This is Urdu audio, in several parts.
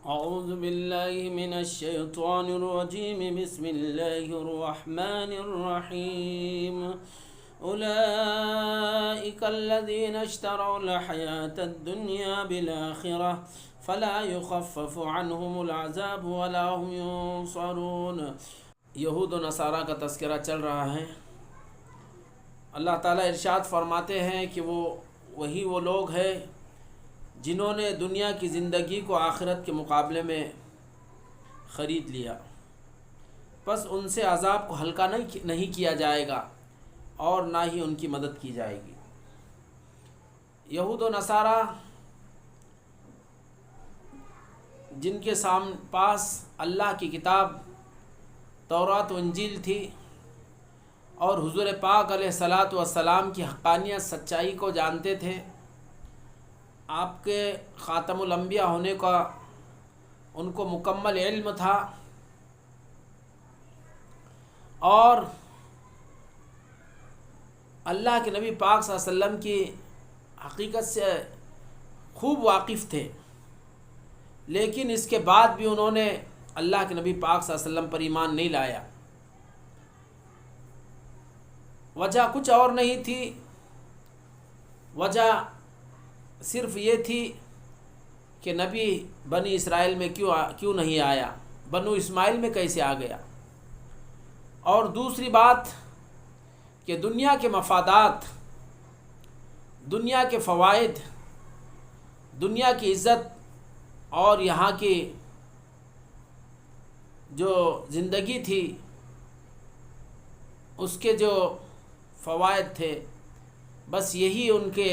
أعوذ بالله من الشيطان الرجيم بسم الله الرحمن الرحيم أولئك الذين اشتروا الحياة الدنيا بالآخرة فلا يخفف عنهم العذاب ولا هم ينصرون۔ یہود و نصارہ کا تذکرہ چل رہا ہے۔ اللہ تعالیٰ ارشاد فرماتے ہیں کہ وہی وہ لوگ ہیں جنہوں نے دنیا کی زندگی کو آخرت کے مقابلے میں خرید لیا، بس ان سے عذاب کو ہلکا نہیں کیا جائے گا اور نہ ہی ان کی مدد کی جائے گی۔ یہود و نصارہ جن کے پاس اللہ کی کتاب تورات و انجیل تھی اور حضور پاک علیہ الصلاۃ والسلام کی حقانیت سچائی کو جانتے تھے، آپ کے خاتم الانبیاء ہونے کا ان کو مکمل علم تھا، اور اللہ کے نبی پاک صلی اللہ علیہ وسلم کی حقیقت سے خوب واقف تھے، لیکن اس کے بعد بھی انہوں نے اللہ کے نبی پاک صلی اللہ علیہ وسلم پر ایمان نہیں لایا۔ وجہ کچھ اور نہیں تھی، وجہ صرف یہ تھی کہ نبی بنی اسرائیل میں کیوں نہیں آیا، بنو اسماعیل میں کیسے آ گیا، اور دوسری بات کہ دنیا کے مفادات، دنیا کے فوائد، دنیا کی عزت اور یہاں کی جو زندگی تھی اس کے جو فوائد تھے، بس یہی ان کے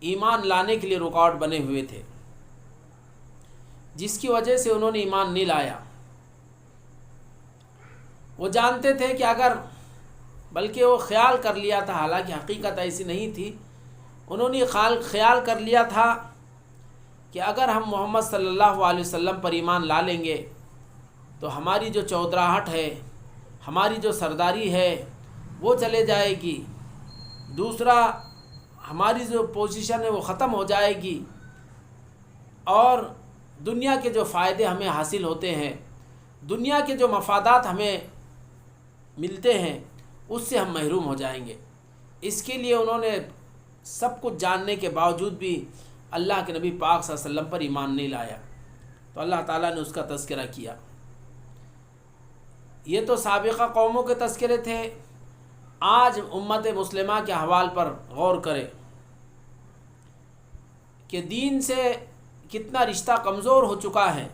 ایمان لانے کے لیے رکاوٹ بنے ہوئے تھے، جس کی وجہ سے انہوں نے ایمان نہیں لایا۔ وہ جانتے تھے کہ بلکہ وہ خیال کر لیا تھا، حالانکہ حقیقت ایسی نہیں تھی، انہوں نے خیال کر لیا تھا کہ اگر ہم محمد صلی اللہ علیہ وسلم پر ایمان لا لیں گے تو ہماری جو چودراہٹ ہے، ہماری جو سرداری ہے وہ چلے جائے گی، دوسرا ہماری جو پوزیشن ہے وہ ختم ہو جائے گی، اور دنیا کے جو فائدے ہمیں حاصل ہوتے ہیں، دنیا کے جو مفادات ہمیں ملتے ہیں، اس سے ہم محروم ہو جائیں گے۔ اس کے لیے انہوں نے سب کچھ جاننے کے باوجود بھی اللہ کے نبی پاک صلی اللہ علیہ وسلم پر ایمان نہیں لایا، تو اللہ تعالیٰ نے اس کا تذکرہ کیا۔ یہ تو سابقہ قوموں کے تذکرے تھے، آج امت مسلمہ کے احوال پر غور کرے کہ دین سے کتنا رشتہ کمزور ہو چکا ہے۔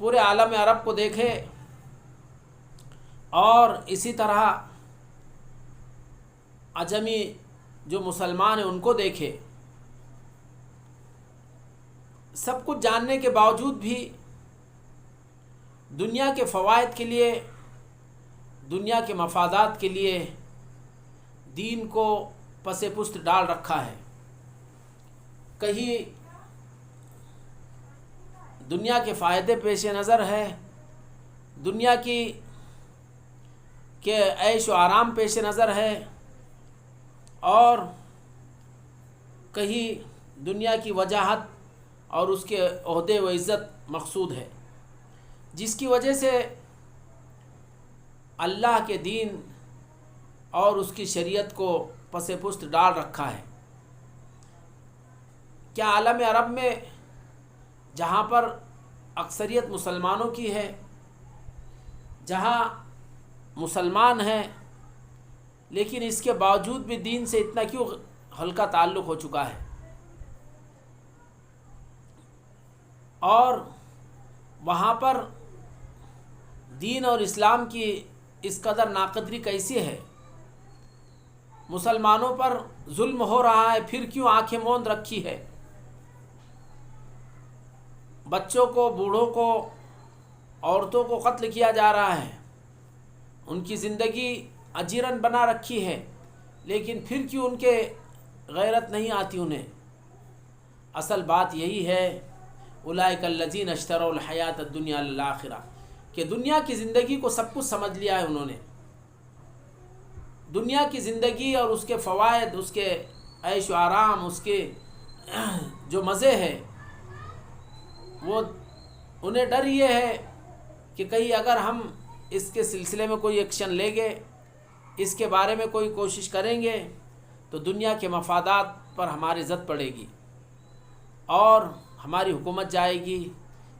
پورے عالم عرب کو دیکھے اور اسی طرح عجمی جو مسلمان ہیں ان کو دیکھے، سب کچھ جاننے کے باوجود بھی دنیا کے فوائد کے لیے، دنیا کے مفادات کے لیے دین کو پس پشت ڈال رکھا ہے۔ کہیں دنیا کے فائدے پیش نظر ہے، دنیا کے عیش و آرام پیش نظر ہے، اور کہیں دنیا کی وجاہت اور اس کے عہدے و عزت مقصود ہے، جس کی وجہ سے اللہ کے دین اور اس کی شریعت کو پس پشت ڈال رکھا ہے۔ کیا عالم عرب میں جہاں پر اکثریت مسلمانوں کی ہے، جہاں مسلمان ہیں، لیکن اس کے باوجود بھی دین سے اتنا کیوں ہلکا تعلق ہو چکا ہے، اور وہاں پر دین اور اسلام کی اس قدر ناقدری کیسی ہے؟ مسلمانوں پر ظلم ہو رہا ہے، پھر کیوں آنکھیں موند رکھی ہے؟ بچوں کو، بوڑھوں کو، عورتوں کو قتل کیا جا رہا ہے، ان کی زندگی اجیرن بنا رکھی ہے، لیکن پھر کیوں ان کے غیرت نہیں آتی انہیں؟ اصل بات یہی ہے، اولئک الذین اشتروا الحیاۃ الدنیا بالآخرہ، کہ دنیا کی زندگی کو سب کچھ سمجھ لیا ہے انہوں نے، دنیا کی زندگی اور اس کے فوائد، اس کے عیش و آرام، اس کے جو مزے ہے وہ انہیں ڈر یہ ہے کہ کہیں اگر ہم اس کے سلسلے میں کوئی ایکشن لیں گے، اس کے بارے میں کوئی کوشش کریں گے تو دنیا کے مفادات پر ہماری زد پڑے گی اور ہماری حکومت جائے گی،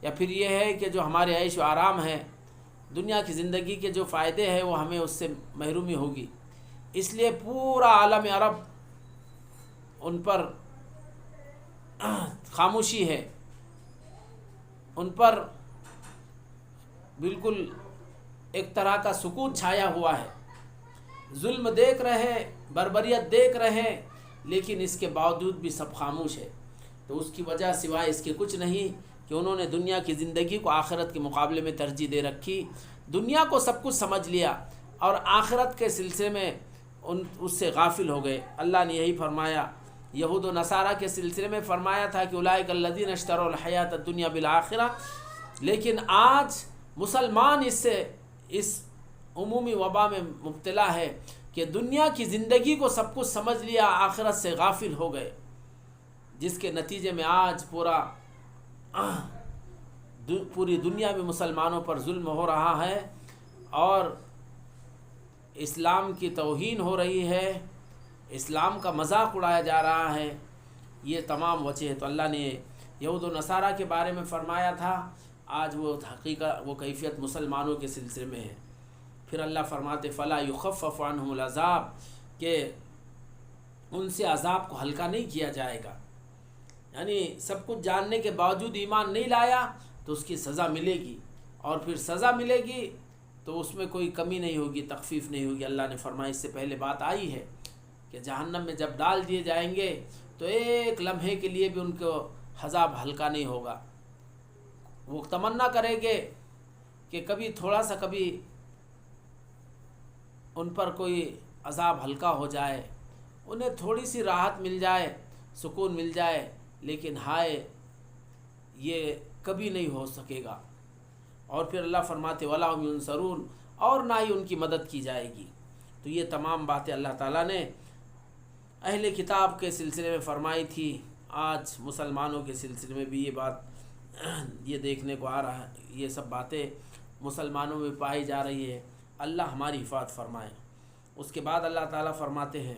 یا پھر یہ ہے کہ جو ہمارے عیش و آرام ہے، دنیا کی زندگی کے جو فائدے ہیں وہ ہمیں اس سے محرومی ہوگی۔ اس لیے پورا عالم عرب ان پر خاموشی ہے، ان پر بالکل ایک طرح کا سکوت چھایا ہوا ہے، ظلم دیکھ رہے، بربریت دیکھ رہے، لیکن اس کے باوجود بھی سب خاموش ہے۔ تو اس کی وجہ سوائے اس کے کچھ نہیں کہ انہوں نے دنیا کی زندگی کو آخرت کے مقابلے میں ترجیح دے رکھی، دنیا کو سب کچھ سمجھ لیا اور آخرت کے سلسلے میں اس سے غافل ہو گئے۔ اللہ نے یہی فرمایا، یہود و نصارہ کے سلسلے میں فرمایا تھا کہ اولئک الذین اشتروا الحیات الدنیا بالآخرہ، لیکن آج مسلمان اس عمومی وبا میں مبتلا ہے کہ دنیا کی زندگی کو سب کچھ سمجھ لیا، آخرت سے غافل ہو گئے، جس کے نتیجے میں آج پوری دنیا میں مسلمانوں پر ظلم ہو رہا ہے اور اسلام کی توہین ہو رہی ہے، اسلام کا مذاق اڑایا جا رہا ہے۔ یہ تمام وجہ ہے۔ تو اللہ نے یہود و نصارہ کے بارے میں فرمایا تھا، آج وہ حقیقت، وہ کیفیت مسلمانوں کے سلسلے میں ہے۔ پھر اللہ فرماتے فلا یخفف عنہم العذاب، کہ ان سے عذاب کو ہلکا نہیں کیا جائے گا، یعنی سب کچھ جاننے کے باوجود ایمان نہیں لایا تو اس کی سزا ملے گی، اور پھر سزا ملے گی تو اس میں کوئی کمی نہیں ہوگی، تخفیف نہیں ہوگی۔ اللہ نے فرمایا، اس سے پہلے بات آئی ہے کہ جہنم میں جب ڈال دیے جائیں گے تو ایک لمحے کے لیے بھی ان کو عذاب ہلکا نہیں ہوگا۔ وہ تمنا کریں گے کہ کبھی تھوڑا سا کبھی ان پر کوئی عذاب ہلکا ہو جائے، انہیں تھوڑی سی راحت مل جائے، سکون مل جائے، لیکن ہائے یہ کبھی نہیں ہو سکے گا۔ اور پھر اللہ فرماتے وَلَا هُمْ يُنصَرُونَ، اور نہ ہی ان کی مدد کی جائے گی۔ تو یہ تمام باتیں اللہ تعالیٰ نے اہل کتاب کے سلسلے میں فرمائی تھی، آج مسلمانوں کے سلسلے میں بھی یہ بات یہ دیکھنے کو آ رہا ہے، یہ سب باتیں مسلمانوں میں پائی جا رہی ہے۔ اللہ ہماری حفاظت فرمائے۔ اس کے بعد اللہ تعالیٰ فرماتے ہیں